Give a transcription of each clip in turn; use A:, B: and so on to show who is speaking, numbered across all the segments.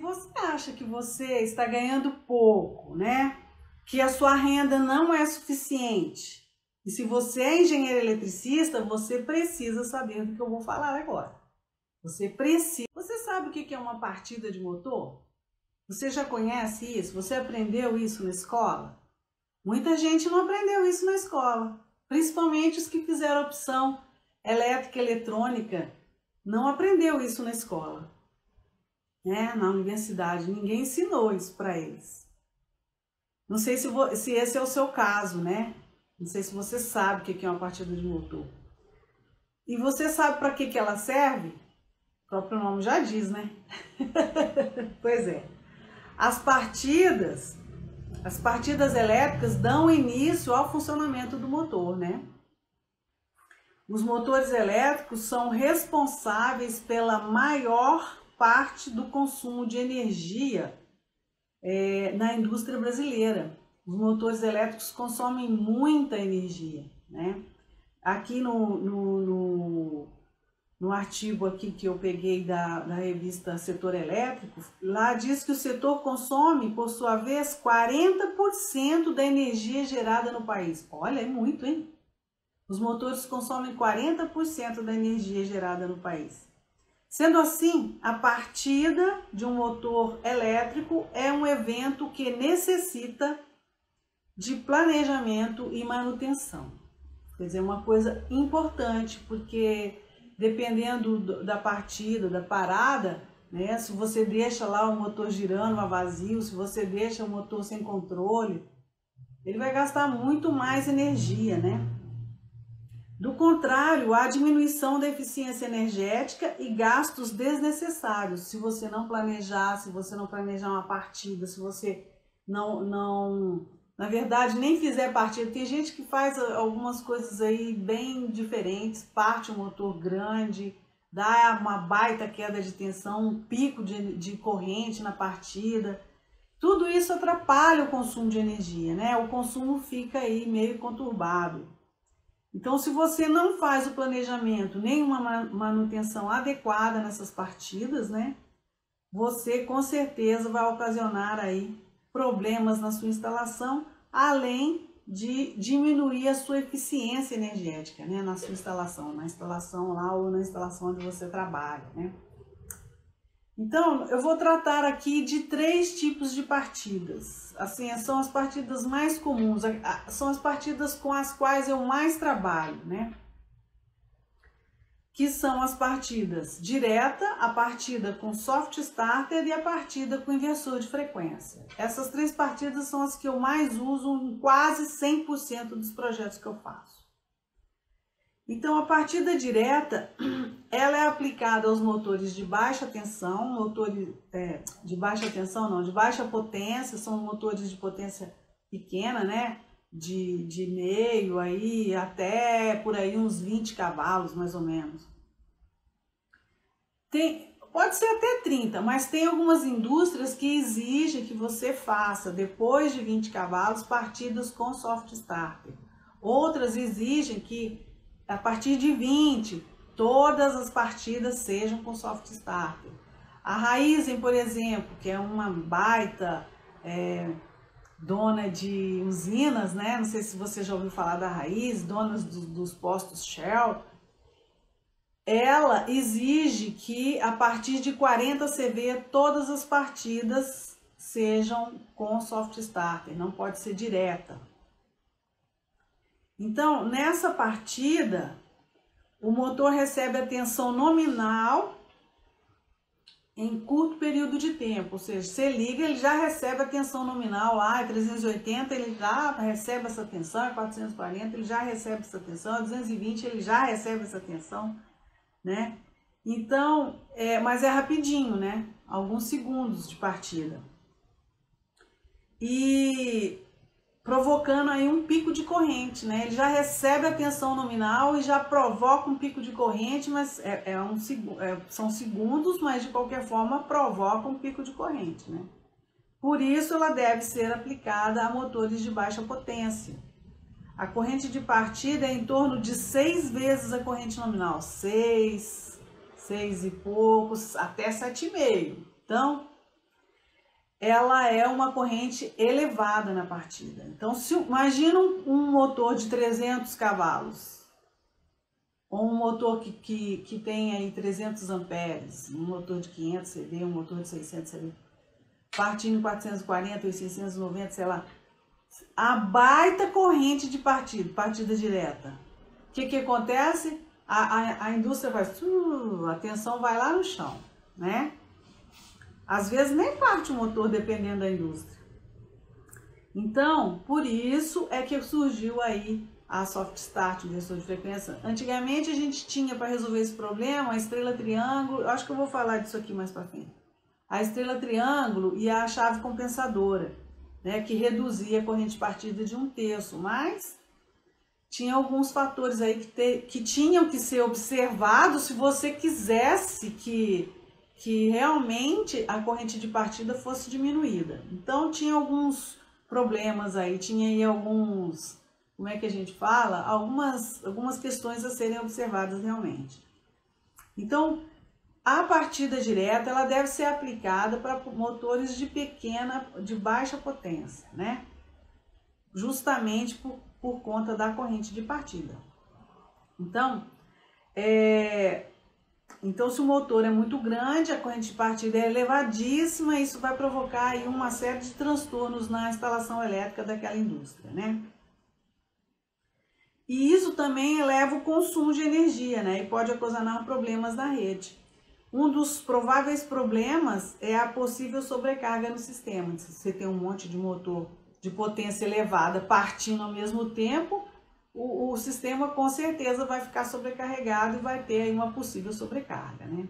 A: você acha que você está ganhando pouco, né? Que a sua renda não é suficiente, e se você é engenheiro eletricista, você precisa saber do que eu vou falar agora. Você precisa. Você sabe o que é uma partida de motor? Você já conhece isso? Você aprendeu isso na escola? Muita gente não aprendeu isso na escola, principalmente os que fizeram opção elétrica e eletrônica, não aprendeu isso na escola, né? Na universidade, ninguém ensinou isso para eles. Não sei se esse é o seu caso, né? Não sei se você sabe o que é uma partida de motor. E você sabe para que ela serve? O próprio nome já diz, né? Pois é. As partidas elétricas dão início ao funcionamento do motor, né? Os motores elétricos são responsáveis pela maior parte do consumo de energia na indústria brasileira. Os motores elétricos consomem muita energia, né? Aqui no artigo aqui que eu peguei da revista Setor Elétrico, lá diz que o setor consome, por sua vez, 40% da energia gerada no país. Olha, é muito, hein? Os motores consomem 40% da energia gerada no país. Sendo assim, a partida de um motor elétrico é um evento que necessita de planejamento e manutenção. Quer dizer, uma coisa importante, porque dependendo da partida, da parada, né, se você deixa lá o motor girando a vazio, se você deixa o motor sem controle, ele vai gastar muito mais energia, né? Do contrário, há diminuição da eficiência energética e gastos desnecessários. Se você não planejar, se você não planejar uma partida, se você na verdade, nem fizer partida. Tem gente que faz algumas coisas aí bem diferentes, parte o motor grande, dá uma baita queda de tensão, um pico de corrente na partida. Tudo isso atrapalha o consumo de energia, né? O consumo fica aí meio conturbado. Então, se você não faz o planejamento, nem uma manutenção adequada nessas partidas, né? Você com certeza vai ocasionar aí problemas na sua instalação, além de diminuir a sua eficiência energética, né? Na sua instalação, na instalação lá ou na instalação onde você trabalha, né? Então, eu vou tratar aqui de 3 tipos de partidas. Assim, são as partidas mais comuns, são as partidas com as quais eu mais trabalho, né? Que são as partidas direta, a partida com soft starter e a partida com inversor de frequência. Essas 3 partidas são as que eu mais uso em quase 100% dos projetos que eu faço. Então, a partida direta, ela é aplicada aos motores de baixa tensão, de baixa potência, são motores de potência pequena, né? De meio aí até por aí uns 20 cavalos, mais ou menos. Pode ser até 30, mas tem algumas indústrias que exigem que você faça, depois de 20 cavalos, partidas com soft starter. Outras exigem que a partir de 20, todas as partidas sejam com soft starter. A Raizen, por exemplo, que é uma baita dona de usinas, né? Não sei se você já ouviu falar da Raizen, dona dos postos Shell. Ela exige que a partir de 40 CV todas as partidas sejam com soft starter, não pode ser direta. Então, nessa partida, o motor recebe a tensão nominal em curto período de tempo, ou seja, você liga, ele já recebe a tensão nominal lá, é 380, ele já recebe essa tensão, é 440, ele já recebe essa tensão, é 220, ele já recebe essa tensão, né? Então, mas é rapidinho, né? Alguns segundos de partida. E provocando aí um pico de corrente, né? Ele já recebe a tensão nominal e já provoca um pico de corrente, mas são segundos, mas de qualquer forma provoca um pico de corrente, né? Por isso ela deve ser aplicada a motores de baixa potência. A corrente de partida é em torno de 6 vezes a corrente nominal, 6 e poucos, até 7,5. Então, ela é uma corrente elevada na partida. Então, imagina um motor de 300 cavalos, ou um motor que tem aí 300 amperes, um motor de 500 CV, um motor de 600 CV, partindo em 440 ou 690, sei lá. A baita corrente de partida direta. O que acontece? A indústria faz, a tensão vai lá no chão, né? Às vezes nem parte o motor, dependendo da indústria. Então, por isso é que surgiu aí a soft start, o inversor de frequência. Antigamente a gente tinha, para resolver esse problema, a estrela triângulo, eu acho que eu vou falar disso aqui mais para frente. A estrela triângulo e a chave compensadora, né, que reduzia a corrente de partida de 1/3, mas tinha alguns fatores aí que tinham que ser observados se você quisesse que realmente a corrente de partida fosse diminuída. Então tinha alguns problemas aí, tinha aí alguns, como é que a gente fala? Algumas questões a serem observadas realmente. Então, a partida direta, ela deve ser aplicada para motores de baixa potência, né? Justamente por conta da corrente de partida. Então, se o motor é muito grande, a corrente de partida é elevadíssima, isso vai provocar aí uma série de transtornos na instalação elétrica daquela indústria, né? E isso também eleva o consumo de energia, né? E pode ocasionar problemas na rede. Um dos prováveis problemas é a possível sobrecarga no sistema. Se você tem um monte de motor de potência elevada partindo ao mesmo tempo, o sistema com certeza vai ficar sobrecarregado e vai ter aí uma possível sobrecarga, né?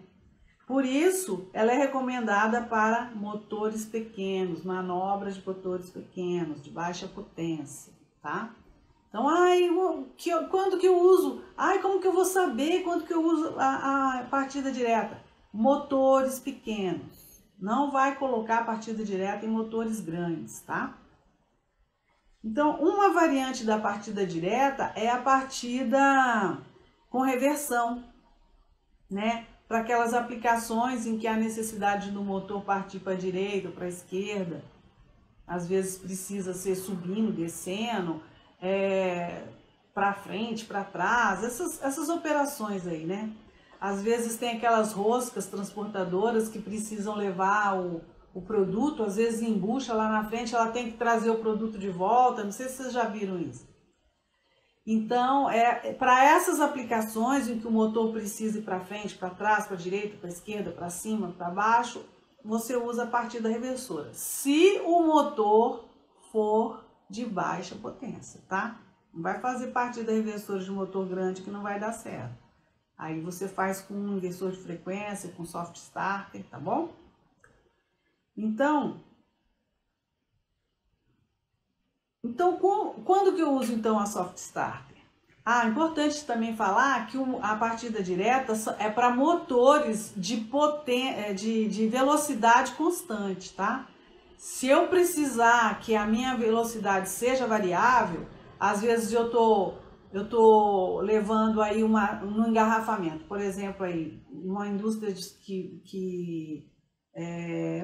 A: Por isso, ela é recomendada para motores pequenos, manobras de motores pequenos, de baixa potência, tá? Então, quando que eu uso? Como que eu vou saber quando que eu uso a partida direta? Motores pequenos. Não vai colocar a partida direta em motores grandes, tá? Então, uma variante da partida direta é a partida com reversão, né? Para aquelas aplicações em que há necessidade do motor partir para a direita ou para a esquerda. Às vezes precisa ser subindo, descendo, para frente, para trás, essas operações aí, né? Às vezes tem aquelas roscas transportadoras que precisam levar o produto, às vezes embucha lá na frente, ela tem que trazer o produto de volta, não sei se vocês já viram isso. Então, para essas aplicações em que o motor precisa ir para frente, para trás, para a direita, para a esquerda, para cima, para baixo, você usa a partida reversora. Se o motor for de baixa potência, tá? Não vai fazer partida reversora de motor grande que não vai dar certo. Aí você faz com um inversor de frequência, com soft starter, tá bom? Então quando que eu uso então a soft starter? Importante também falar que a partida direta é para motores de velocidade constante, tá? Se eu precisar que a minha velocidade seja variável, às vezes eu tô levando aí um engarrafamento, por exemplo, aí uma indústria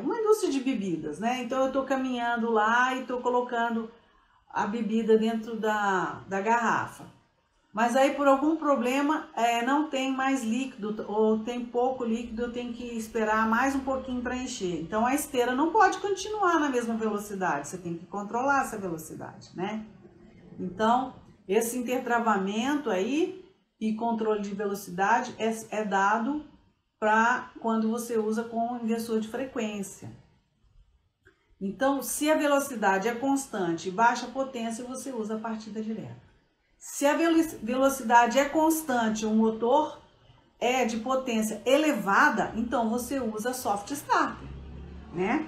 A: uma indústria de bebidas, né? Então eu estou caminhando lá e estou colocando a bebida dentro da garrafa. Mas aí por algum problema não tem mais líquido ou tem pouco líquido, eu tenho que esperar mais um pouquinho para encher. Então a esteira não pode continuar na mesma velocidade, você tem que controlar essa velocidade, né? Então esse intertravamento aí e controle de velocidade é dado para quando você usa com inversor de frequência. Então, se a velocidade é constante e baixa potência, você usa a partida direta. Se a velocidade é constante, o motor é de potência elevada, então você usa a soft starter, né?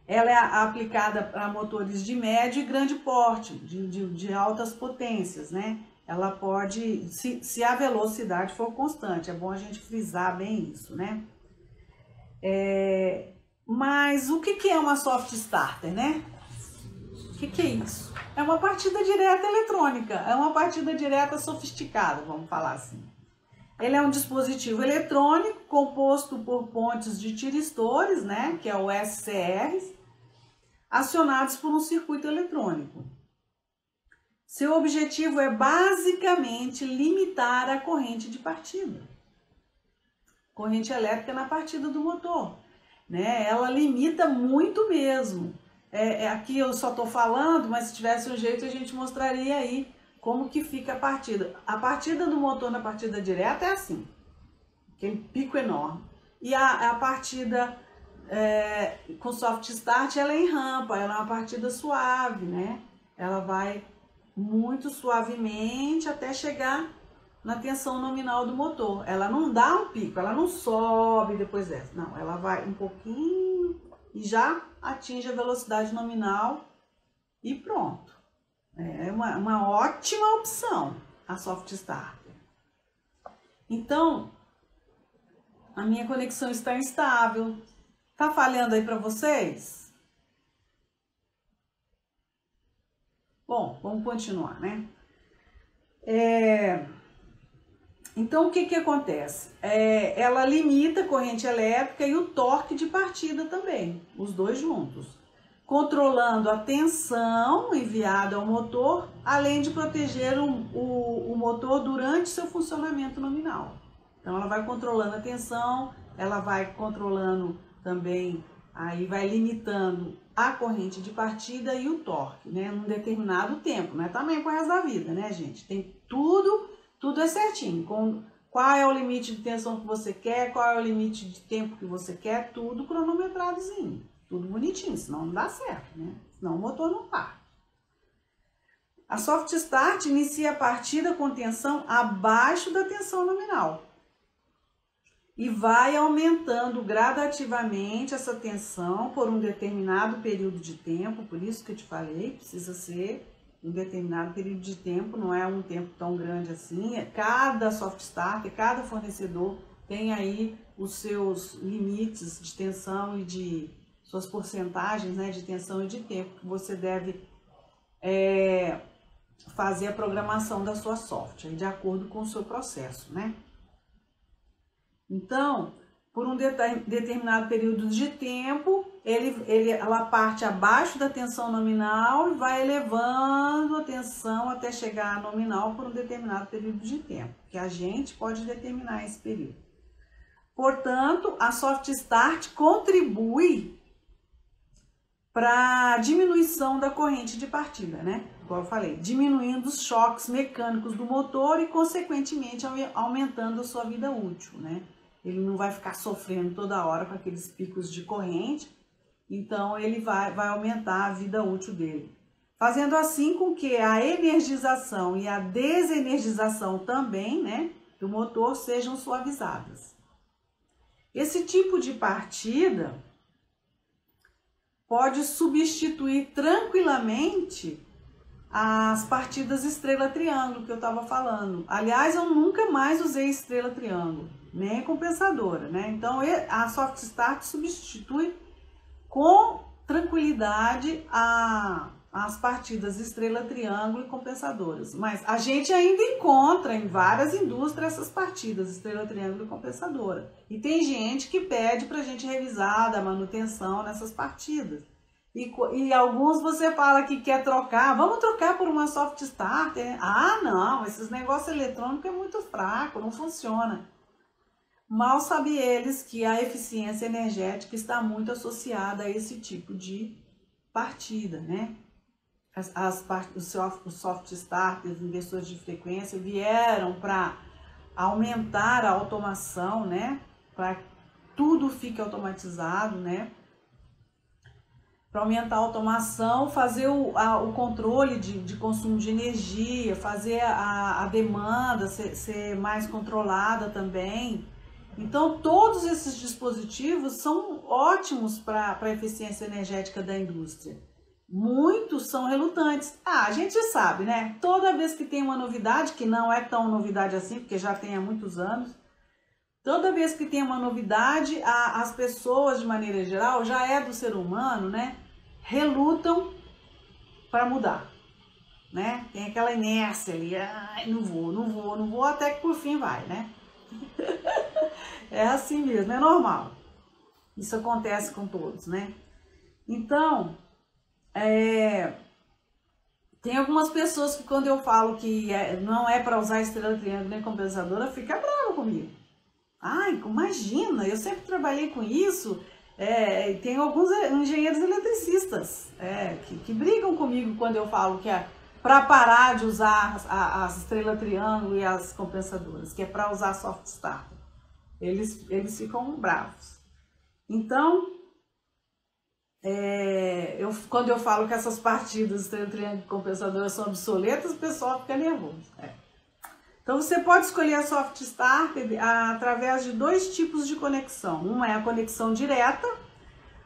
A: Ela é aplicada para motores de médio e grande porte, de altas potências, né? Ela pode, se a velocidade for constante, é bom a gente frisar bem isso, né? Mas o que é uma soft starter, né? O que é isso? É uma partida direta eletrônica, é uma partida direta sofisticada, vamos falar assim. Ele é um dispositivo eletrônico composto por pontes de tiristores, né, que é o SCRs, acionados por um circuito eletrônico. Seu objetivo é basicamente limitar a corrente de partida. Corrente elétrica na partida do motor, né? Ela limita muito mesmo. Aqui eu só estou falando, mas se tivesse um jeito a gente mostraria aí como que fica a partida. A partida do motor na partida direta é assim, aquele pico enorme. E a partida com soft start, ela é em rampa, ela é uma partida suave, né? Ela vai muito suavemente até chegar na tensão nominal do motor. Ela não dá um pico, ela não sobe e depois desce. Não, ela vai um pouquinho e já atinge a velocidade nominal e pronto. É uma ótima opção a soft starter. Então, a minha conexão está instável. Tá falhando aí para vocês? Bom, vamos continuar, né? Então, o que acontece? Ela limita a corrente elétrica e o torque de partida também, os dois juntos, controlando a tensão enviada ao motor, além de proteger o motor durante seu funcionamento nominal. Então, ela vai controlando a tensão, ela vai controlando também, aí vai limitando a corrente de partida e o torque, né, num determinado tempo, não é também com o resto da vida, né, gente? Tem tudo é certinho, qual é o limite de tensão que você quer, qual é o limite de tempo que você quer, tudo cronometradozinho, tudo bonitinho, senão não dá certo, né? Senão o motor não para. A soft start inicia a partida com tensão abaixo da tensão nominal e vai aumentando gradativamente essa tensão por um determinado período de tempo, por isso que eu te falei, precisa ser um determinado período de tempo, não é um tempo tão grande assim. Cada soft starter, cada fornecedor tem aí os seus limites de tensão e de suas porcentagens, né, de tensão e de tempo que você deve fazer a programação da sua software de acordo com o seu processo, né? Então, por um determinado período de tempo, ela parte abaixo da tensão nominal e vai elevando a tensão até chegar à nominal por um determinado período de tempo, que a gente pode determinar esse período. Portanto, a soft start contribui para a diminuição da corrente de partida, né? Como eu falei, diminuindo os choques mecânicos do motor e, consequentemente, aumentando a sua vida útil, né? Ele não vai ficar sofrendo toda hora com aqueles picos de corrente, então ele vai aumentar a vida útil dele. Fazendo assim com que a energização e a desenergização também, né, do motor sejam suavizadas. Esse tipo de partida pode substituir tranquilamente as partidas estrela-triângulo que eu estava falando. Aliás, eu nunca mais usei estrela-triângulo, nem compensadora, né? Então, a soft start substitui com tranquilidade as partidas estrela-triângulo e compensadoras. Mas a gente ainda encontra em várias indústrias essas partidas estrela-triângulo e compensadora. E tem gente que pede para a gente revisar, dar manutenção nessas partidas. E alguns você fala que quer trocar, vamos trocar por uma soft starter. Ah, não, esses negócios eletrônicos é muito fraco, não funciona. Mal sabem eles que a eficiência energética está muito associada a esse tipo de partida, né? Os soft starters, inversores de frequência, vieram para aumentar a automação, né? Para que tudo fique automatizado, né? Para aumentar a automação, fazer o controle de consumo de energia, fazer a demanda ser mais controlada também. Então, todos esses dispositivos são ótimos para a eficiência energética da indústria. Muitos são relutantes. A gente sabe, né? Toda vez que tem uma novidade, que não é tão novidade assim, porque já tem há muitos anos, toda vez que tem uma novidade, as pessoas, de maneira geral, já é do ser humano, né? Relutam para mudar, né? Tem aquela inércia ali, ai, não vou, até que por fim vai, né? É assim mesmo, é normal. Isso acontece com todos, né? Então, tem algumas pessoas que quando eu falo que não é para usar estrela triângulo nem compensadora, fica brava comigo. Ai, imagina, eu sempre trabalhei com isso. Tem alguns engenheiros eletricistas que brigam comigo quando eu falo que é para parar de usar as estrelas triângulo e as compensadoras, que é para usar soft start. Eles ficam bravos. Então, quando eu falo que essas partidas estrela triângulo e compensadora são obsoletas, o pessoal fica nervoso. Então, você pode escolher a soft start através de 2 tipos de conexão. Uma é a conexão direta,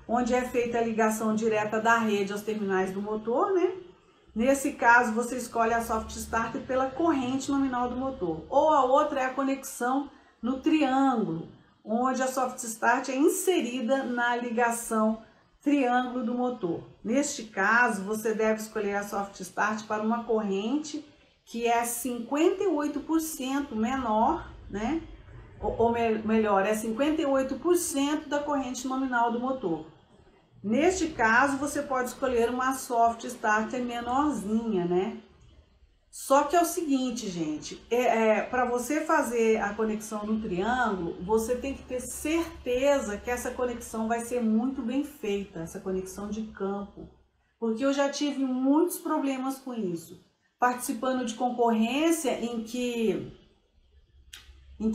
A: onde é feita a ligação direta da rede aos terminais do motor, né? Nesse caso, você escolhe a soft start pela corrente nominal do motor. Ou a outra é a conexão no triângulo, onde a soft start é inserida na ligação triângulo do motor. Neste caso, você deve escolher a soft start para uma corrente que é 58% menor, né? Melhor, é 58% da corrente nominal do motor. Neste caso, você pode escolher uma soft start menorzinha, né? Só que é o seguinte, gente, para você fazer a conexão no triângulo, você tem que ter certeza que essa conexão vai ser muito bem feita, essa conexão de campo. Porque eu já tive muitos problemas com isso. Participando de concorrência em que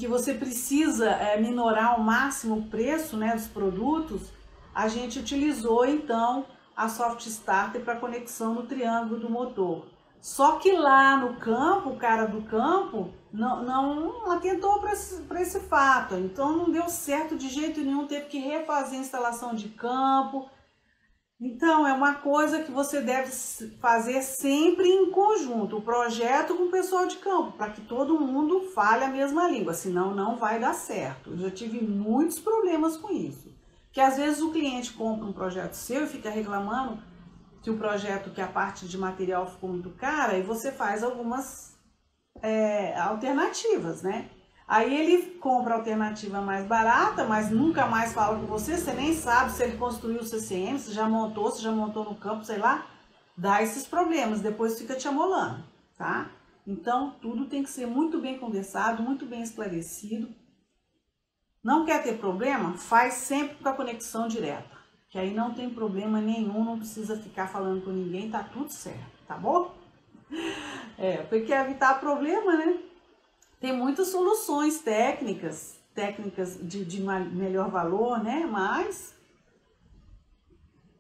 A: você precisa minorar ao máximo o preço, né, dos produtos, a gente utilizou então a soft starter para conexão no triângulo do motor. Só que lá no campo, o cara do campo não atentou para esse fato, então não deu certo de jeito nenhum, teve que refazer a instalação de campo. Então, é uma coisa que você deve fazer sempre em conjunto, o projeto com o pessoal de campo, para que todo mundo fale a mesma língua, senão não vai dar certo. Eu já tive muitos problemas com isso, que às vezes o cliente compra um projeto seu e fica reclamando que o projeto, que a parte de material ficou muito cara, e você faz algumas alternativas, né? Aí ele compra a alternativa mais barata, mas nunca mais fala com você, você nem sabe se ele construiu o CCM, se já montou no campo, sei lá, dá esses problemas, depois fica te amolando, tá? Então, tudo tem que ser muito bem conversado, muito bem esclarecido. Não quer ter problema? Faz sempre com a conexão direta, que aí não tem problema nenhum, não precisa ficar falando com ninguém, tá tudo certo, tá bom? Porque evitar problema, né? Tem muitas soluções técnicas de melhor valor, né? Mas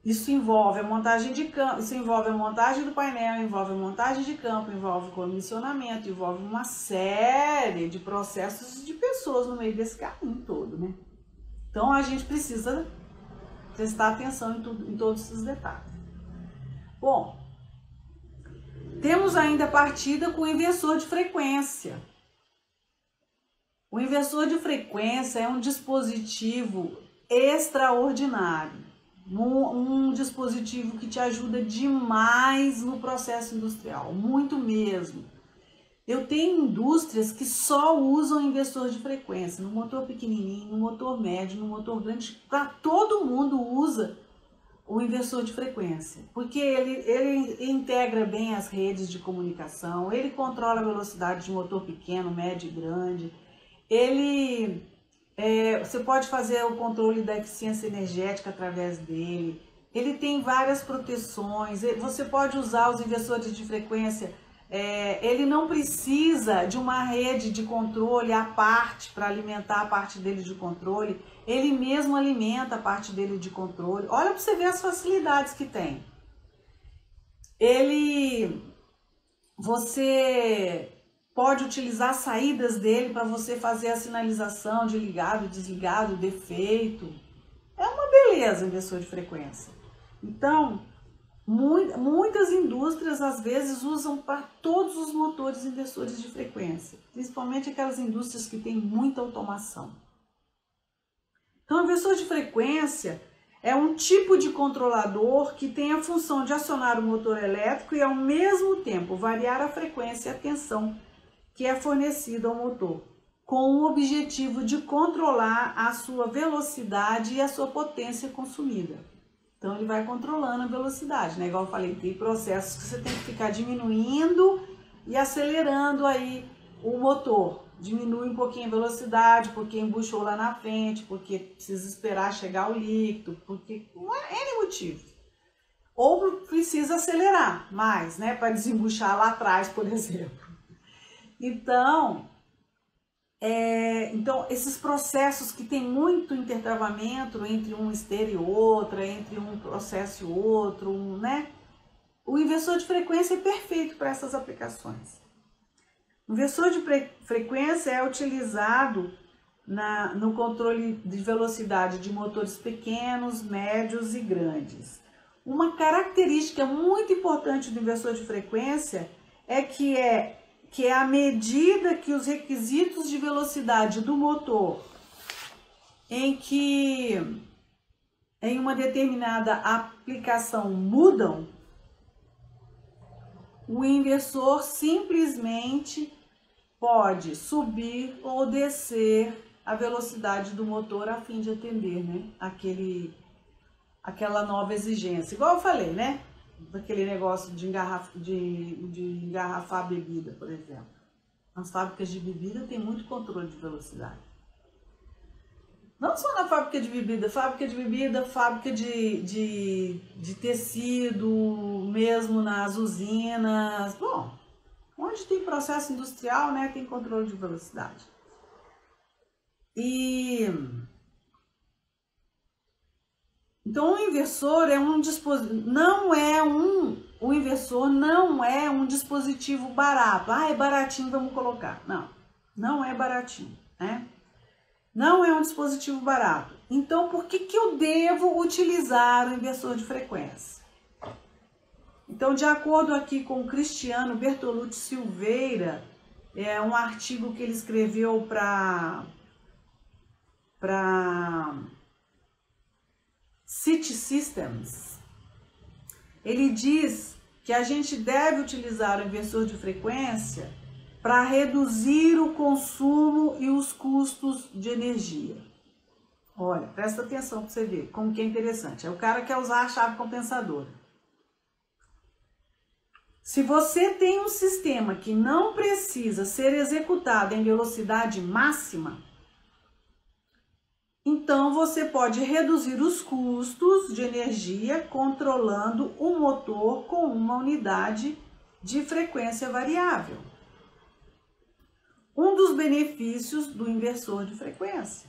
A: isso envolve a montagem de campo, isso envolve a montagem do painel, envolve a montagem de campo, envolve comissionamento, envolve uma série de processos de pessoas no meio desse caminho todo, né? Então a gente precisa prestar atenção em todos esses detalhes. Bom, temos ainda a partida com o inversor de frequência. O inversor de frequência é um dispositivo extraordinário, um dispositivo que te ajuda demais no processo industrial, muito mesmo. Eu tenho indústrias que só usam inversor de frequência, no motor pequenininho, no motor médio, no motor grande, para todo mundo usa o inversor de frequência, porque ele integra bem as redes de comunicação, ele controla a velocidade de motor pequeno, médio e grande. Você pode fazer o controle da eficiência energética através dele. Ele tem várias proteções. Você pode usar os inversores de frequência. Ele não precisa de uma rede de controle à parte para alimentar a parte dele de controle. Ele mesmo alimenta a parte dele de controle. Olha para você ver as facilidades que tem. Você pode utilizar as saídas dele para você fazer a sinalização de ligado, desligado, defeito. É uma beleza o inversor de frequência. Então, muitas indústrias às vezes usam para todos os motores inversores de frequência, principalmente aquelas indústrias que têm muita automação. Então, o inversor de frequência é um tipo de controlador que tem a função de acionar o motor elétrico e ao mesmo tempo variar a frequência e a tensão que é fornecida ao motor, com o objetivo de controlar a sua velocidade e a sua potência consumida. Então, ele vai controlando a velocidade, né? Igual eu falei, tem processos que você tem que ficar diminuindo e acelerando aí o motor. Diminui um pouquinho a velocidade, porque embuchou lá na frente, porque precisa esperar chegar o líquido, porque N motivos. Ou precisa acelerar mais, né? Para desembuchar lá atrás, por exemplo. Então, esses processos que tem muito intertravamento entre um esteira e outra, entre um processo e outro, né? O inversor de frequência é perfeito para essas aplicações. O inversor de frequência é utilizado no controle de velocidade de motores pequenos, médios e grandes. Uma característica muito importante do inversor de frequência é que é à medida que os requisitos de velocidade do motor em uma determinada aplicação mudam, o inversor simplesmente pode subir ou descer a velocidade do motor a fim de atender, né, aquela nova exigência. Igual eu falei, né? Daquele negócio de engarrafar a bebida, por exemplo. As fábricas de bebida têm muito controle de velocidade. Não só na fábrica de bebida, fábrica de tecido, mesmo nas usinas. Bom, onde tem processo industrial, né, tem controle de velocidade. Então, o inversor é um dispositivo, o inversor não é um dispositivo barato. Ah, é baratinho, vamos colocar. Não, não é baratinho, né? Não é um dispositivo barato. Então, por que eu devo utilizar o inversor de frequência? Então, de acordo aqui com o Cristiano Bertolucci Silveira, é um artigo que ele escreveu para City Systems, ele diz que a gente deve utilizar o inversor de frequência para reduzir o consumo e os custos de energia. Olha, presta atenção para você ver como que é interessante. É o cara que quer usar a chave compensadora. Se você tem um sistema que não precisa ser executado em velocidade máxima, então você pode reduzir os custos de energia controlando o motor com uma unidade de frequência variável. Um dos benefícios do inversor de frequência.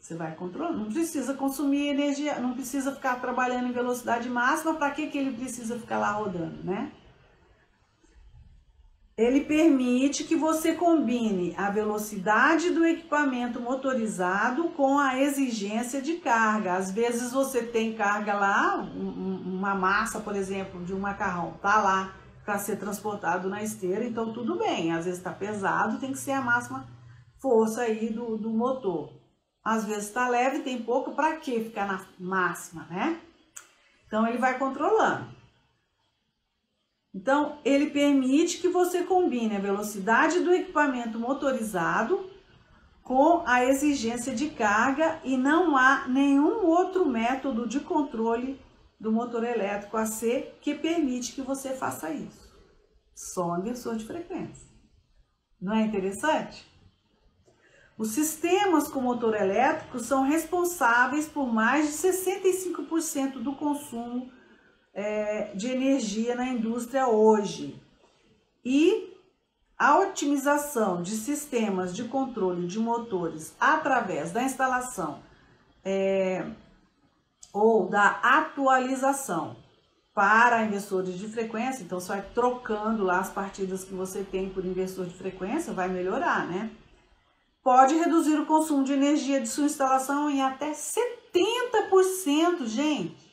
A: Você vai controlando, não precisa consumir energia, não precisa ficar trabalhando em velocidade máxima. Para que ele precisa ficar lá rodando, né? Ele permite que você combine a velocidade do equipamento motorizado com a exigência de carga. Às vezes você tem carga lá, uma massa, por exemplo, de um macarrão, tá lá para ser transportado na esteira, então tudo bem. Às vezes está pesado, tem que ser a máxima força aí do motor. Às vezes está leve, tem pouco, para que ficar na máxima, né? Então ele vai controlando. Então, ele permite que você combine a velocidade do equipamento motorizado com a exigência de carga e não há nenhum outro método de controle do motor elétrico a ser que permite que você faça isso. Só um inversor de frequência. Não é interessante? Os sistemas com motor elétrico são responsáveis por mais de 65% do consumo de energia na indústria hoje. E a otimização de sistemas de controle de motores através da instalação ou da atualização para inversores de frequência, então você vai trocando lá as partidas que você tem por inversor de frequência, vai melhorar, né? Pode reduzir o consumo de energia de sua instalação em até 70%, gente.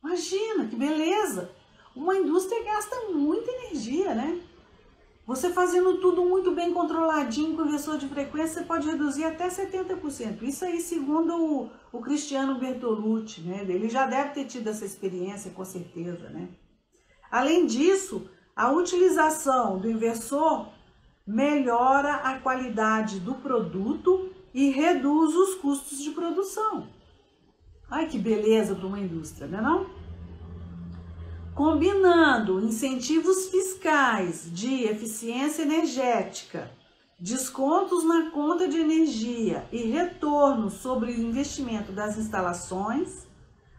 A: Imagina, que beleza! Uma indústria gasta muita energia, né? Você fazendo tudo muito bem controladinho com o inversor de frequência, você pode reduzir até 70%. Isso aí segundo o Cristiano Bertolucci, né? Ele já deve ter tido essa experiência, com certeza, né? Além disso, a utilização do inversor melhora a qualidade do produto e reduz os custos de produção. Ai, que beleza para uma indústria, não é não? Combinando incentivos fiscais de eficiência energética, descontos na conta de energia e retorno sobre o investimento das instalações,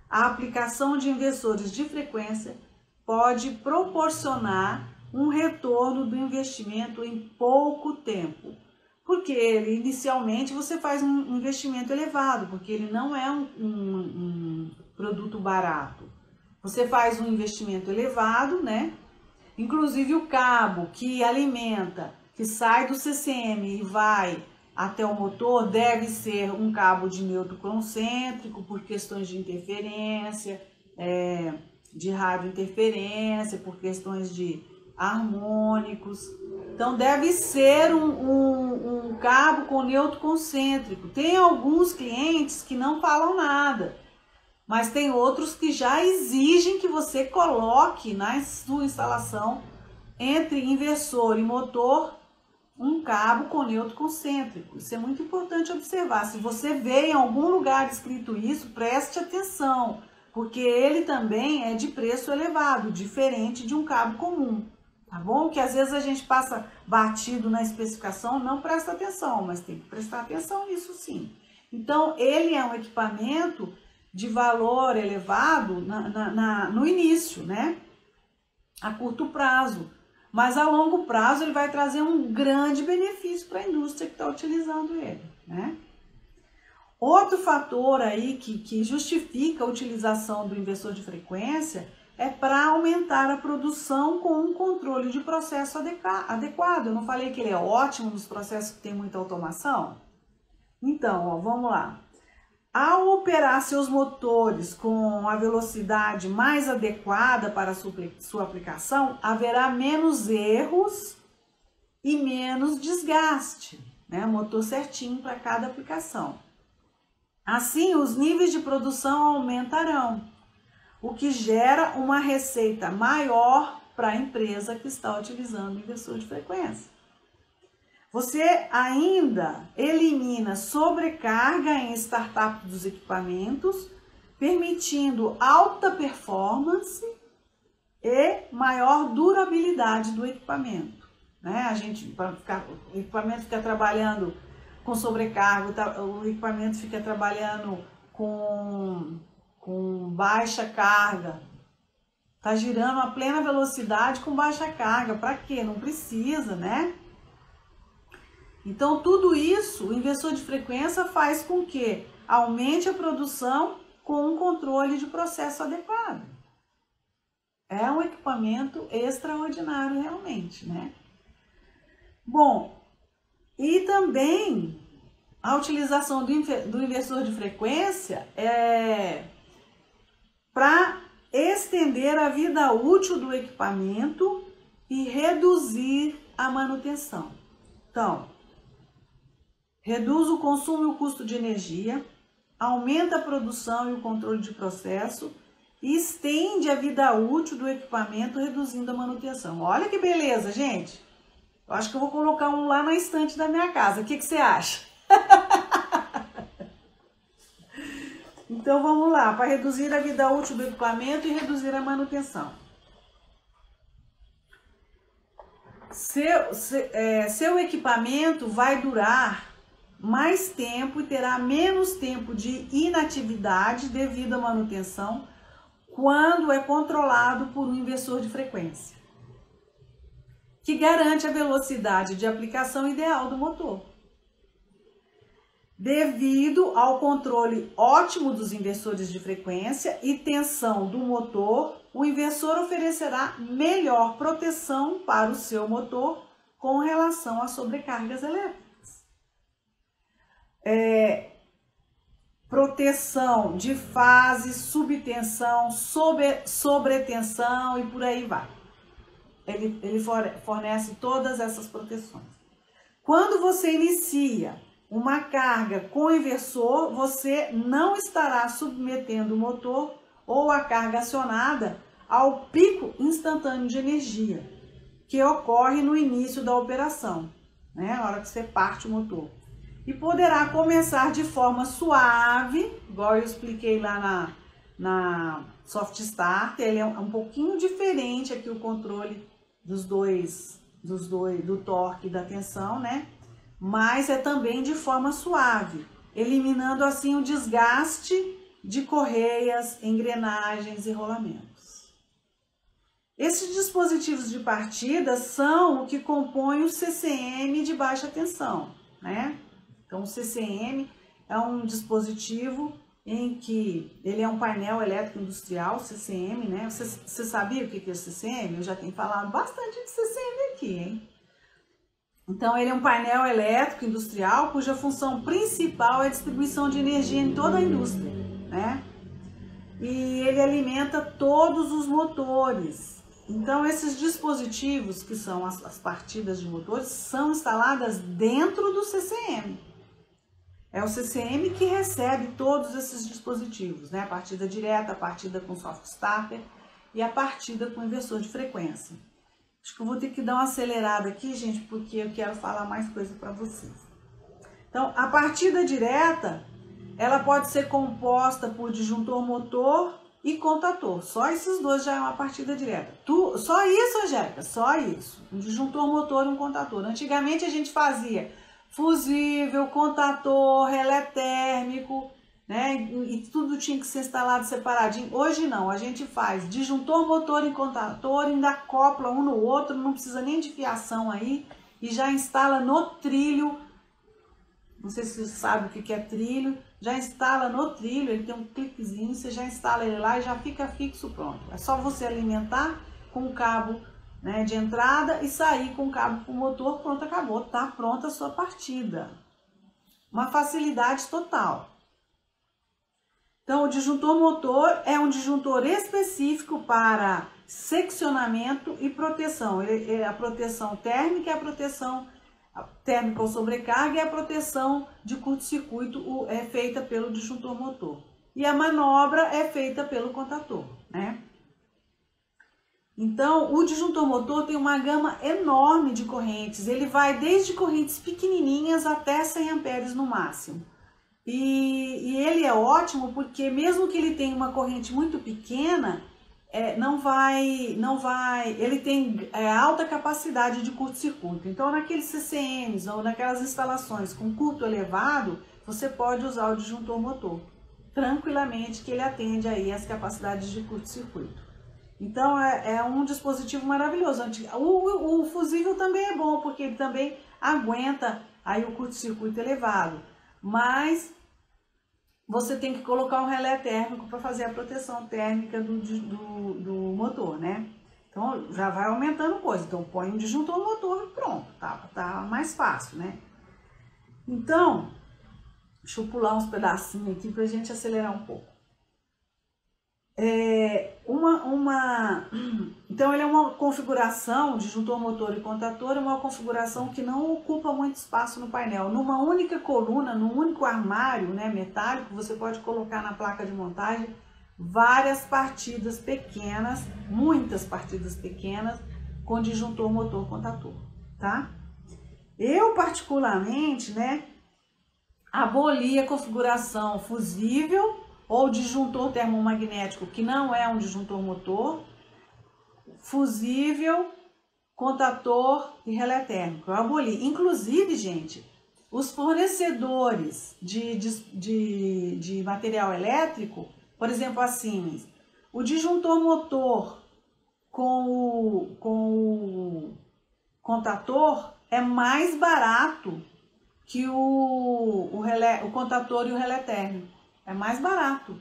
A: a aplicação de inversores de frequência pode proporcionar um retorno do investimento em pouco tempo. Porque inicialmente você faz um investimento elevado, porque ele não é um produto barato. Você faz um investimento elevado, né? Inclusive o cabo que alimenta, que sai do CCM e vai até o motor, deve ser um cabo de neutro concêntrico por questões de interferência, de radiointerferência, por questões de harmônicos. Então deve ser um cabo com neutro concêntrico. Tem alguns clientes que não falam nada, mas tem outros que já exigem que você coloque na sua instalação, entre inversor e motor, um cabo com neutro concêntrico. Isso é muito importante observar. Se você vê em algum lugar escrito isso, preste atenção, porque ele também é de preço elevado, diferente de um cabo comum. Tá bom? Que às vezes a gente passa batido na especificação, não presta atenção, mas tem que prestar atenção nisso sim. Então, ele é um equipamento de valor elevado no início, né? A curto prazo. Mas a longo prazo ele vai trazer um grande benefício para a indústria que está utilizando ele, né? Outro fator aí que justifica a utilização do inversor de frequência é para aumentar a produção com um controle de processo adequado. Eu não falei que ele é ótimo nos processos que tem muita automação? Então, ó, vamos lá. Ao operar seus motores com a velocidade mais adequada para a sua aplicação, haverá menos erros e menos desgaste, né? Motor certinho para cada aplicação. Assim, os níveis de produção aumentarão, o que gera uma receita maior para a empresa que está utilizando o inversor de frequência. Você ainda elimina sobrecarga em startup dos equipamentos, permitindo alta performance e maior durabilidade do equipamento, né? O equipamento fica trabalhando com sobrecarga, o equipamento fica trabalhando com baixa carga, tá girando a plena velocidade com baixa carga. Para quê? Não precisa, né? Então, tudo isso, o inversor de frequência faz com que aumente a produção com um controle de processo adequado. É um equipamento extraordinário, realmente, né? Bom, e também a utilização do inversor de frequência é para estender a vida útil do equipamento e reduzir a manutenção. Então, reduz o consumo e o custo de energia, aumenta a produção e o controle de processo e estende a vida útil do equipamento, reduzindo a manutenção. Olha que beleza, gente! Eu acho que eu vou colocar um lá na estante da minha casa. O que você acha? Então vamos lá, para reduzir a vida útil do equipamento e reduzir a manutenção. Seu equipamento vai durar mais tempo e terá menos tempo de inatividade devido à manutenção quando é controlado por um inversor de frequência, que garante a velocidade de aplicação ideal do motor. Devido ao controle ótimo dos inversores de frequência e tensão do motor, o inversor oferecerá melhor proteção para o seu motor com relação às sobrecargas elétricas. Proteção de fase, subtensão, sobretensão e por aí vai. Ele fornece todas essas proteções. Quando você inicia uma carga com inversor, você não estará submetendo o motor ou a carga acionada ao pico instantâneo de energia que ocorre no início da operação. né? Na hora que você parte o motor. E poderá começar de forma suave, igual eu expliquei lá na Soft Start. Ele é um pouquinho diferente aqui o controle do torque e da tensão, né? Mas é também de forma suave, eliminando assim o desgaste de correias, engrenagens e rolamentos. Esses dispositivos de partida são o que compõem o CCM de baixa tensão, né? Então, o CCM é um dispositivo em que ele é um painel elétrico industrial, CCM, né? Você sabia o que é o CCM? Eu já tenho falado bastante de CCM aqui, hein? Então, ele é um painel elétrico industrial cuja função principal é a distribuição de energia em toda a indústria, né? E ele alimenta todos os motores. Então, esses dispositivos, que são as partidas de motores, são instaladas dentro do CCM. É o CCM que recebe todos esses dispositivos, né? A partida direta, a partida com soft starter e a partida com inversor de frequência. Acho que eu vou ter que dar uma acelerada aqui, gente, porque eu quero falar mais coisa para vocês. Então, a partida direta, ela pode ser composta por disjuntor motor e contator. Só esses dois já é uma partida direta. Só isso, Angélica, só isso. Um disjuntor motor e um contator. Antigamente a gente fazia fusível, contator, relé térmico, né? E tudo tinha que ser instalado separadinho. Hoje não, a gente faz disjuntor motor e contator, ainda acopla um no outro, não precisa nem de fiação aí, e já instala no trilho. Não sei se você sabe o que é trilho. Já instala no trilho, ele tem um cliquezinho, você já instala ele lá e já fica fixo, pronto. É só você alimentar com o cabo, né, de entrada e sair com o cabo para o motor, pronto, acabou, tá pronta a sua partida. Uma facilidade total. Então, o disjuntor motor é um disjuntor específico para seccionamento e proteção. A proteção térmica é a proteção térmica ou sobrecarga e a proteção de curto-circuito é feita pelo disjuntor motor. E a manobra é feita pelo contator, né? Então, o disjuntor motor tem uma gama enorme de correntes. Ele vai desde correntes pequenininhas até 100 amperes no máximo. E ele é ótimo porque mesmo que ele tenha uma corrente muito pequena, ele tem alta capacidade de curto-circuito. Então, naqueles CCMs ou naquelas instalações com curto elevado, você pode usar o disjuntor motor tranquilamente, que ele atende aí as capacidades de curto-circuito. Então, é um dispositivo maravilhoso. O fusível também é bom, porque ele também aguenta aí o curto-circuito elevado. Mas você tem que colocar um relé térmico para fazer a proteção térmica do motor, né? Então, já vai aumentando coisa. Então, põe um disjuntor motor e pronto, tá mais fácil, né? Então, deixa eu pular uns pedacinhos aqui para a gente acelerar um pouco. Então, ele é uma configuração, disjuntor motor e contator, é uma configuração que não ocupa muito espaço no painel. Numa única coluna, num único armário, né, metálico, você pode colocar na placa de montagem várias partidas pequenas, muitas partidas pequenas, com disjuntor motor contator, tá? Eu, particularmente, né, aboli a configuração fusível ou disjuntor termomagnético, que não é um disjuntor motor, fusível, contator e relé térmico. Eu aboli. Inclusive, gente, os fornecedores de material elétrico, por exemplo, a Siemens, o disjuntor motor com o contator é mais barato que o contator e o relé térmico. É mais barato.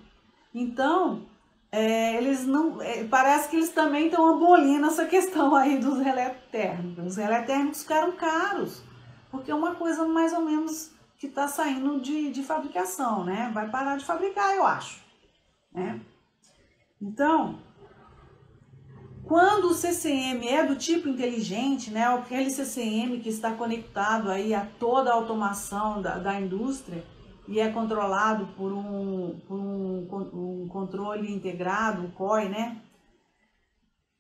A: Então, eles não. Parece que eles também estão abolindo essa questão aí dos relé térmicos. Os relé térmicos ficaram caros, porque é uma coisa mais ou menos que está saindo de fabricação, né? Vai parar de fabricar, eu acho, né? Então, quando o CCM é do tipo inteligente, né? Aquele CCM que está conectado aí a toda a automação da indústria, e é controlado por um controle integrado, um COI, né?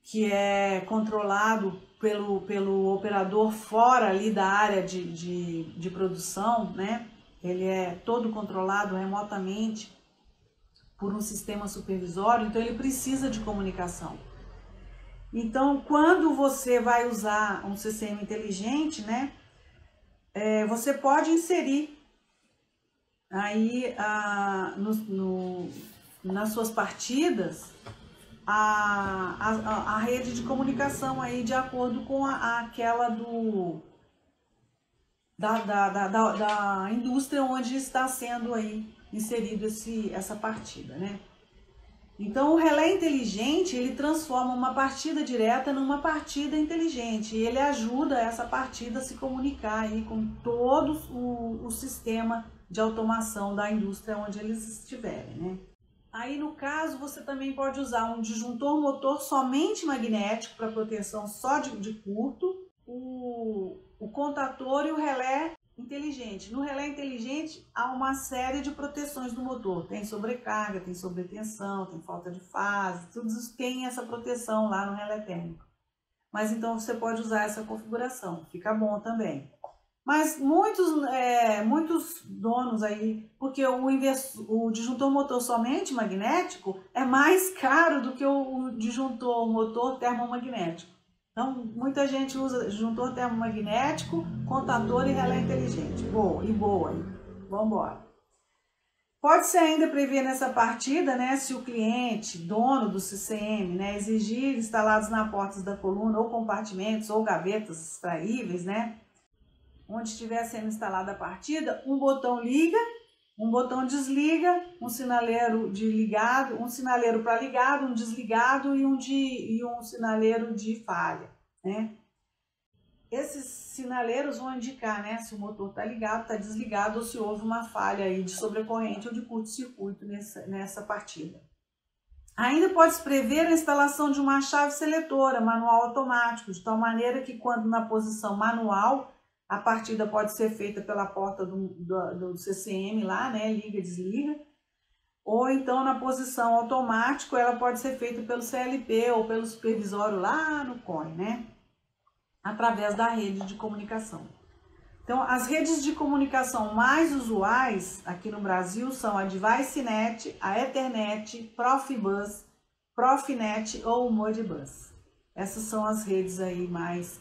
A: que é controlado pelo operador fora ali da área de produção, né? Ele é todo controlado remotamente por um sistema supervisório, então ele precisa de comunicação. Então, quando você vai usar um CCM inteligente, né? Você pode inserir aí nas suas partidas a rede de comunicação aí de acordo com aquela da indústria onde está sendo aí inserido essa partida, né? Então o relé inteligente, ele transforma uma partida direta numa partida inteligente e ele ajuda essa partida a se comunicar aí com todo o sistema de automação da indústria onde eles estiverem, né? Aí no caso você também pode usar um disjuntor motor somente magnético para proteção só de curto, o contator e o relé inteligente. No relé inteligente há uma série de proteções do motor. Tem sobrecarga, tem sobretensão, tem falta de fase, tudo isso tem essa proteção lá no relé térmico. Mas então você pode usar essa configuração, fica bom também. Mas muitos donos aí, porque o disjuntor motor somente magnético é mais caro do que o disjuntor motor termomagnético. Então, muita gente usa disjuntor termomagnético, contator e relé inteligente. Boa aí. Vamos embora. Pode-se ainda prever nessa partida, né, se o cliente, dono do CCM, né, exigir instalados na porta da coluna ou compartimentos ou gavetas extraíveis, né, onde estiver sendo instalada a partida, um botão liga, um botão desliga, um sinaleiro de ligado, um sinaleiro para ligado, um desligado e um sinaleiro de falha, né? Esses sinaleiros vão indicar, né, se o motor está ligado, está desligado ou se houve uma falha aí de sobrecorrente ou de curto-circuito nessa partida. Ainda pode-se prever a instalação de uma chave seletora manual automático, de tal maneira que quando na posição manual a partida pode ser feita pela porta do CCM lá, né? Liga, desliga. Ou então na posição automático ela pode ser feita pelo CLP ou pelo supervisório lá no COI, né? Através da rede de comunicação. Então, as redes de comunicação mais usuais aqui no Brasil são a DeviceNet, a Ethernet, Profibus, Profinet ou Modbus. Essas são as redes aí mais...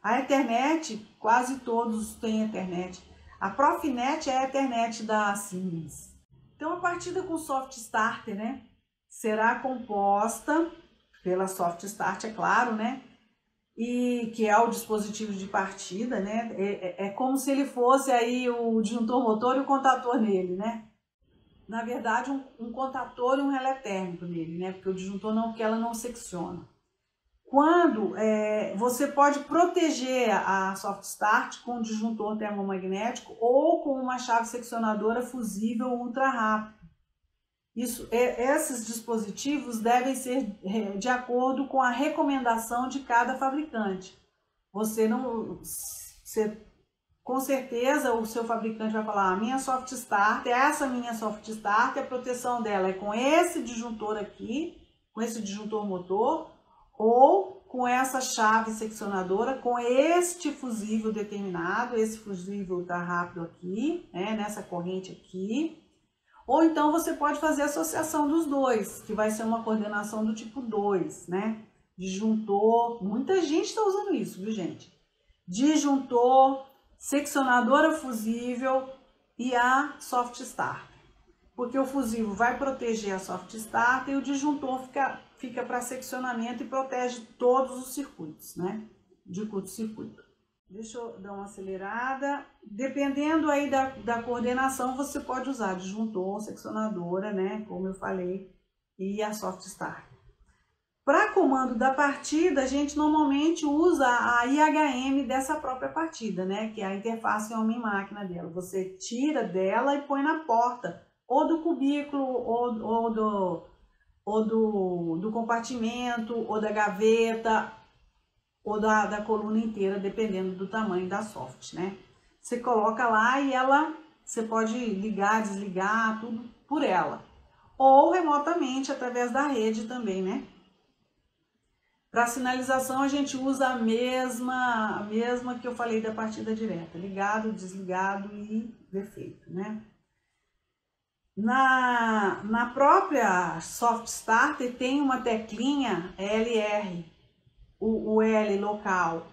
A: A Ethernet, quase todos têm Ethernet. A Profinet é a Ethernet da Siemens. Então, a partida com soft starter, né, será composta pela soft start, é claro, né, e que é o dispositivo de partida, né, é como se ele fosse aí o disjuntor motor e o contator nele, né. Na verdade, um contator e um relé térmico nele, né, porque o disjuntor não, porque ela não secciona. Quando você pode proteger a soft start com um disjuntor termomagnético ou com uma chave seccionadora fusível ultra rápido. Esses dispositivos devem ser de acordo com a recomendação de cada fabricante. Com certeza o seu fabricante vai falar, a minha soft start, essa minha soft start, a proteção dela é com esse disjuntor aqui, com esse disjuntor motor, ou com essa chave seccionadora, com este fusível determinado, esse fusível ultra rápido aqui, né, nessa corrente aqui. Ou então você pode fazer a associação dos dois, que vai ser uma coordenação do tipo 2, né? Disjuntor, muita gente está usando isso, viu, gente? Disjuntor, seccionadora fusível e a soft start. Porque o fusível vai proteger a soft start e o disjuntor fica para seccionamento e protege todos os circuitos, né? De curto-circuito. Deixa eu dar uma acelerada. Dependendo aí da coordenação, você pode usar disjuntor, seccionadora, né? Como eu falei, e a soft start. Para comando da partida, a gente normalmente usa a IHM dessa própria partida, né? Que é a interface homem-máquina dela. Você tira dela e põe na porta, ou do cubículo, ou do compartimento, ou da gaveta, ou da coluna inteira, dependendo do tamanho da soft, né? Você coloca lá e você pode ligar, desligar, tudo por ela. Ou remotamente, através da rede também, né? Para sinalização a gente usa a mesma que eu falei da partida direta, ligado, desligado e defeito, né? Na própria Soft Starter tem uma teclinha LR, o L local,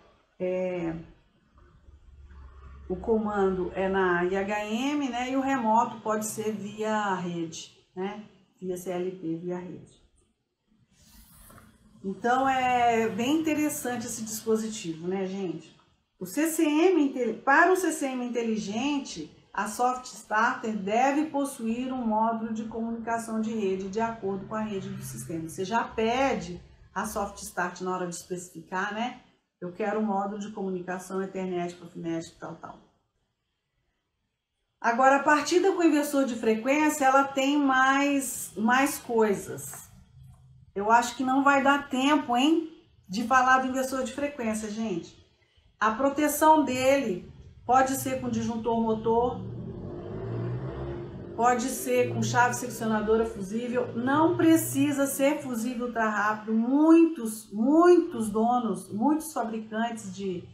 A: o comando é na IHM, né? E o remoto pode ser via rede, né? Via CLP, via rede. Então é bem interessante esse dispositivo, né, gente? Para o CCM inteligente, a Soft Starter deve possuir um módulo de comunicação de rede de acordo com a rede do sistema. Você já pede a Soft Start na hora de especificar, né? Eu quero um módulo de comunicação Ethernet, Profinet, tal. Agora, a partida com inversor de frequência, ela tem mais coisas. Eu acho que não vai dar tempo, hein, de falar do inversor de frequência, gente. A proteção dele pode ser com disjuntor motor, pode ser com chave seccionadora fusível, não precisa ser fusível ultra rápido. Muitos donos, muitos fabricantes de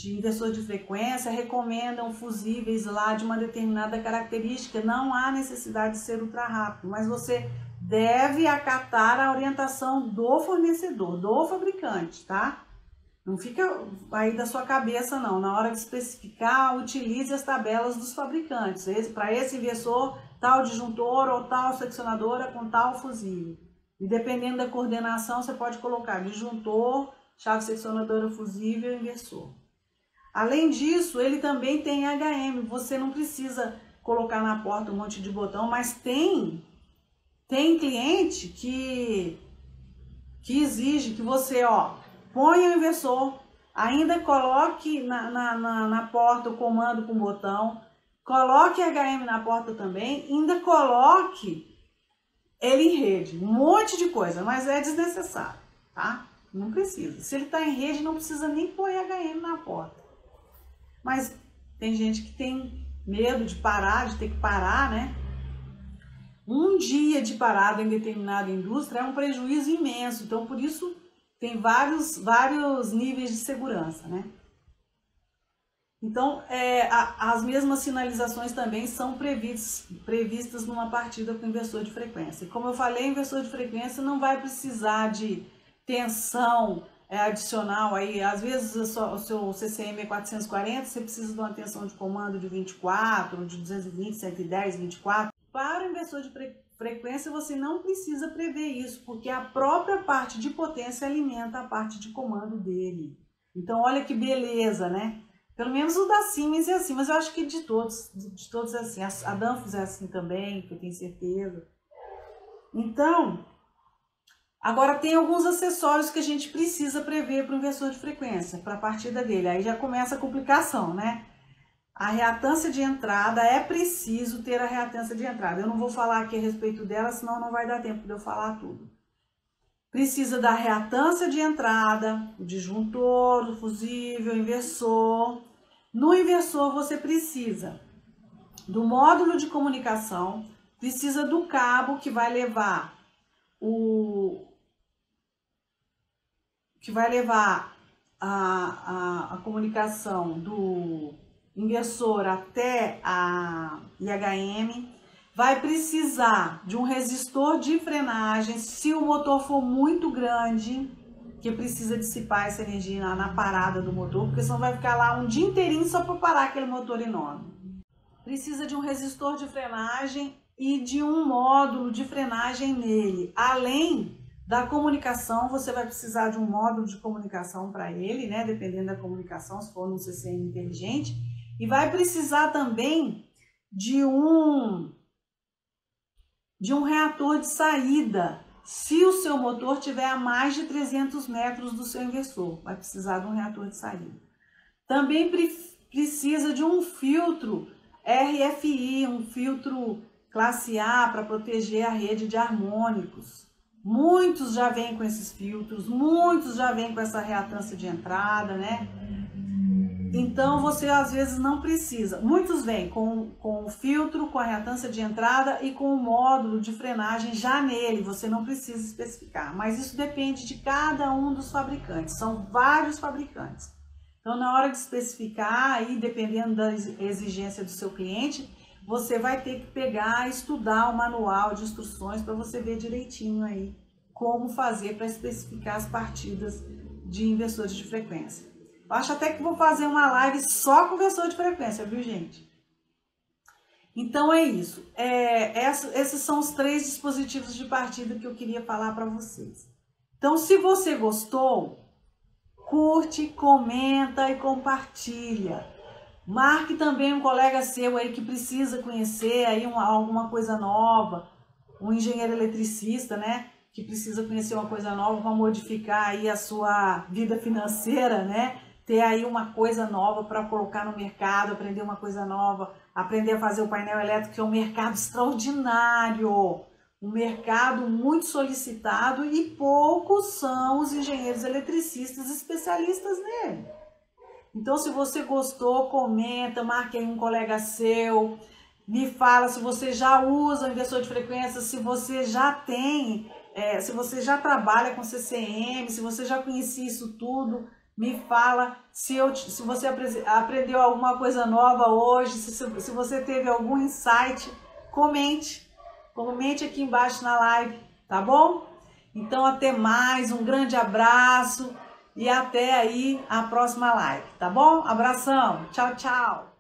A: inversor de frequência recomendam fusíveis lá de uma determinada característica. Não há necessidade de ser ultra rápido, mas você deve acatar a orientação do fornecedor, do fabricante, tá? Não fica aí da sua cabeça, não. Na hora de especificar, utilize as tabelas dos fabricantes. Para esse inversor, tal disjuntor ou tal seccionadora com tal fusível. E dependendo da coordenação, você pode colocar disjuntor, chave seccionadora fusível e inversor. Além disso, ele também tem HM. Você não precisa colocar na porta um monte de botão, mas tem cliente que exige que você, ponha o inversor, ainda coloque na porta o comando com botão, coloque HM na porta também, ainda coloque ele em rede, um monte de coisa, mas é desnecessário, tá? Não precisa. Se ele está em rede, não precisa nem pôr HM na porta. Mas tem gente que tem medo de parar, de ter que parar, né? Um dia de parada em determinada indústria é um prejuízo imenso, então por isso tem vários níveis de segurança, né? Então, as mesmas sinalizações também são previstas numa partida com inversor de frequência. E como eu falei, inversor de frequência não vai precisar de tensão adicional. Aí, às vezes o seu CCM é 440, você precisa de uma tensão de comando de 24, de 220, 110, 24. Para o inversor de frequência, você não precisa prever isso, porque a própria parte de potência alimenta a parte de comando dele. Então, olha que beleza, né? Pelo menos o da Siemens é assim, mas eu acho que de todos é assim. A Danfoss é assim também, que eu tenho certeza. Então, agora tem alguns acessórios que a gente precisa prever para o inversor de frequência, para a partida dele. Aí já começa a complicação, né? A reatância de entrada, é preciso ter a reatância de entrada. Eu não vou falar aqui a respeito dela, senão não vai dar tempo de eu falar tudo. Precisa da reatância de entrada, o disjuntor, o fusível, o inversor. No inversor você precisa do módulo de comunicação, precisa do cabo que vai levar a comunicação do inversor até a IHM, vai precisar de um resistor de frenagem, se o motor for muito grande, que precisa dissipar essa energia na parada do motor, porque senão vai ficar lá um dia inteirinho só para parar aquele motor enorme. Precisa de um resistor de frenagem e de um módulo de frenagem nele. Além da comunicação, você vai precisar de um módulo de comunicação para ele, né? Dependendo da comunicação, se for num CCM inteligente. E vai precisar também de um reator de saída, se o seu motor tiver a mais de 300 metros do seu inversor. Vai precisar de um reator de saída. Também precisa de um filtro RFI, um filtro classe A para proteger a rede de harmônicos. Muitos já vêm com esses filtros, muitos já vêm com essa reatância de entrada, né? Então você às vezes não precisa. Muitos vêm com o filtro, com a reatância de entrada e com o módulo de frenagem já nele. Você não precisa especificar. Mas isso depende de cada um dos fabricantes. São vários fabricantes. Então na hora de especificar, aí, dependendo da exigência do seu cliente, você vai ter que pegar e estudar o manual de instruções para você ver direitinho aí como fazer para especificar as partidas de inversores de frequência. Eu acho até que vou fazer uma live só com inversor de frequência, viu, gente? Então é isso. Esses são os 3 dispositivos de partida que eu queria falar para vocês. Então, se você gostou, curte, comenta e compartilha. Marque também um colega seu aí que precisa conhecer aí alguma coisa nova, um engenheiro eletricista, né? Que precisa conhecer uma coisa nova para modificar aí a sua vida financeira, né? Ter aí uma coisa nova para colocar no mercado, aprender uma coisa nova, aprender a fazer o painel elétrico, que é um mercado extraordinário, um mercado muito solicitado e poucos são os engenheiros eletricistas especialistas nele. Então, se você gostou, comenta, marque aí um colega seu, me fala se você já usa o inversor de frequência, se você já tem, se você já trabalha com CCM, se você já conhecia isso tudo. Me fala se você aprendeu alguma coisa nova hoje, se você teve algum insight, comente aqui embaixo na live, tá bom? Então até mais, um grande abraço e até aí a próxima live, tá bom? Abração, tchau, tchau!